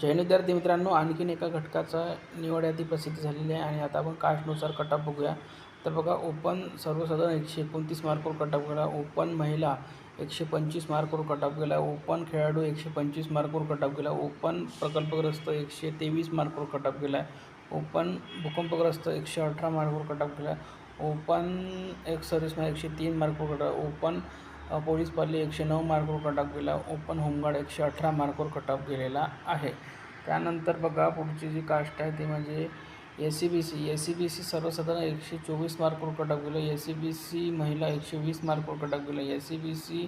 जैन विद्यार्थी मित्रांनो, आणखीन एका घटकाचा निवड यादी प्रसिद्ध झालेली आहे आणि आता आपण कास्टनुसार कट बघूया. तर बघा, ओपन सर्वसाधारण 129 मार्कवर कट गेला. ओपन महिला 125 मार्कवर कट गेला. ओपन खेळाडू 125 मार्कवर कट गेला. ओपन प्रकल्पग्रस्त 123 मार्कवर कट गेला. ओपन भूकंपग्रस्त 118 मार्कवर कट गेला. ओपन एक्स सर्व्हिसमॅन 103 मार्कवर कट. ओपन पोलीस पाली 109 मार्कवर कट ऑफ गेला. ओपन होमगार्ड 118 मार्कवर कट ऑफ गेलेला आहे. त्यानंतर बघा, पुढची जी कास्ट आहे ती म्हणजे एस.सी.बी.सी. सर्वसाधारण 124 मार्कवर कट ऑफ गेलं. एस.सी.बी.सी. महिला 120 मार्कवर कट ऑफ गेलं. एस.सी.बी.सी.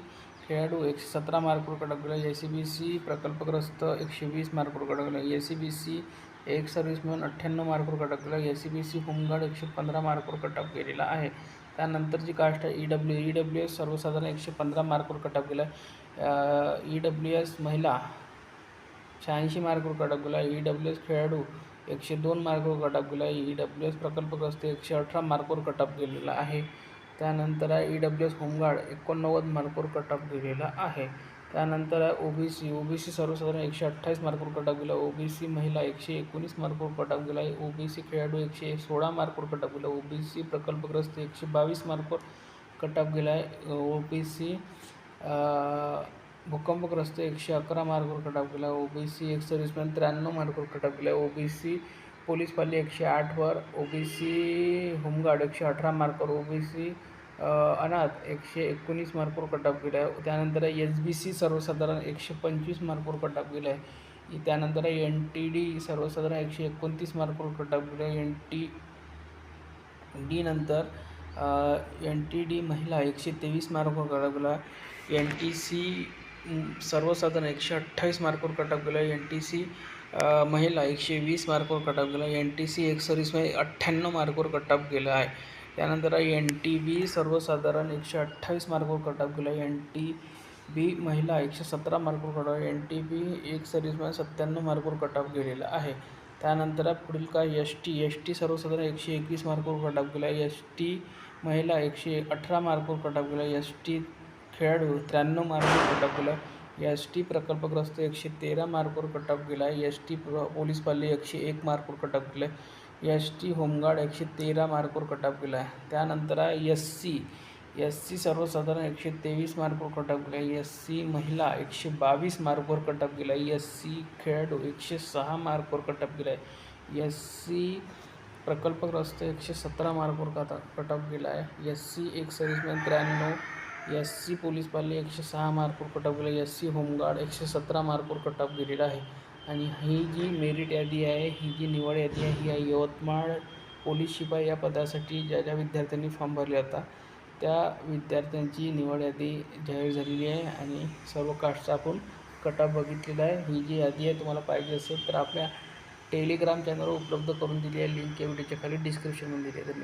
खेळाडू 117 मार्कवर कट ऑफ गेला. एस.सी.बी.सी. प्रकल्पग्रस्त 120 मार्कवर कट ऑफ गेला. एस.सी.बी.सी. एक सर्व्हिसमॅन 98 मार्कवर कट ऑफ गेला. एस.सी.बी.सी. होमगार्ड 115 मार्कवर कट ऑफ गेलेला आहे. त्यानंतर जी कास्ट आहे ई.डब्ल्यू.एस. सर्वसाधारण 115 मार्कवर कट ऑफ गेला. ई.डब्ल्यू.एस. महिला 86 मार्कवर कट ऑफ गेला. ई.डब्ल्यू.एस. खेळाडू 102 मार्कवर कट ऑफ गेला. ई.डब्ल्यू.एस. प्रकल्पग्रस्त 118 मार्कवर कट ऑफ गेलेला आहे. त्यानंतर आहे ई.डब्ल्यू.एस. होमगार्ड 89 मार्कवर कट ऑफ गेलेला आहे. त्यानंतर आहे ओबीसी सर्वसाधारण 128 मार्कवर कट ऑफ गेला. ओबीसी महिला 119 मार्कवर कट ऑफ गेला. ओबीसी खेळाडू 116 मार्कवर कट ऑफ गेला. ओबीसी प्रकल्पग्रस्त 122 मार्कवर कट ऑफ गेला आहे. ओबीसी भूकंपग्रस्त 111 मार्कवर कट ऑफ गेला. ओबीसी एक सर्व्हिसमॅन 93 मार्कवर कट ऑफ गेला. ओबीसी पोलीस पाली 108 वर. OBC home guard 118 मार्कवर. ओबीसी अनाथ 119 मार्कवर कट ऑफ गेला आहे. त्यानंतर एस.बी.सी. सर्वसाधारण 125 मार्कवर कट ऑफ गेला आहे. त्यानंतर एन.टी.डी. सर्वसाधारण 129 मार्कवर कट ऑफ गेला आहे. एन.टी.डी. नंतर एन.टी.डी. महिला 123 मार्कवर कट ऑफ गेला. एन.टी.सी. सर्वसाधारण 128 मार्कवर कट ऑफ गेला. एन.टी.सी. महिला 120 मार्कवर कट ऑफ गेला. एन.टी.सी. एक सर्व्हिसमॅन 98 मार्कवर कट ऑफ गेला आहे. त्यानंतर एन.टी.बी. सर्वसाधारण 128 मार्कवर कट ऑफ गेला. एन.टी.बी. महिला 117 मार्कवर कट ऑफ. एन.टी.बी. एक सर्व्हिसमॅन 97 मार्कवर कट ऑफ गेलेला आहे. त्यानंतर पुढील काय एस.टी. सर्वसाधारण 121 मार्कवर कट ऑफ गेला. एस.टी. महिला 118 मार्कवर कट ऑफ गेला. एस.टी. खेळाडू 93 मार्कवर कट ऑफ गेला. एस.टी. प्रकल्पग्रस्त 113 मार्कवर कट ऑफ गेला. एस.टी. पोलीस पाली 101 मार्कवर कट ऑफ गेला. एस.टी. होमगार्ड 113 मार्कवर कट ऑफ गेला. त्यानंतर आहे एस.सी. सर्वसाधारण 123 मार्कवर कट ऑफ गेला. एस.सी. महिला 122 मार्कवर कट ऑफ गेला. एस.सी. खेळाडू 106 मार्कवर कट ऑफ गेला. एस.सी. प्रकल्पग्रस्त 117 मार्कवर कट ऑफ गेला आहे. SC. Ex serviceman 93. SC. Police पाली 106 मार्कवर कट ऑफ गेला. एस.सी. होमगार्ड 117 मार्कवर कट ऑफ गेलेला आहे. आणि ही जी मेरिट यादी आहे, ही जी निवड यादी आहे, ही आहे यवतमाळ पोलीस शिपाई या पदासाठी ज्या विद्यार्थ्यांनी फॉर्म भरले होता त्या विद्यार्थ्यांची निवड यादी जाहीर झालेली आहे. आणि सर्व कास्टचा आपण कट ऑफ बघितलेला आहे. ही जी यादी आहे तुम्हाला पाहिजे असेल तर आपल्या टेलिग्राम चॅनलवर उपलब्ध करून दिली आहे. लिंक या व्हिडिओच्या खाली डिस्क्रिप्शनमध्ये दिली आहे. धन्यवाद.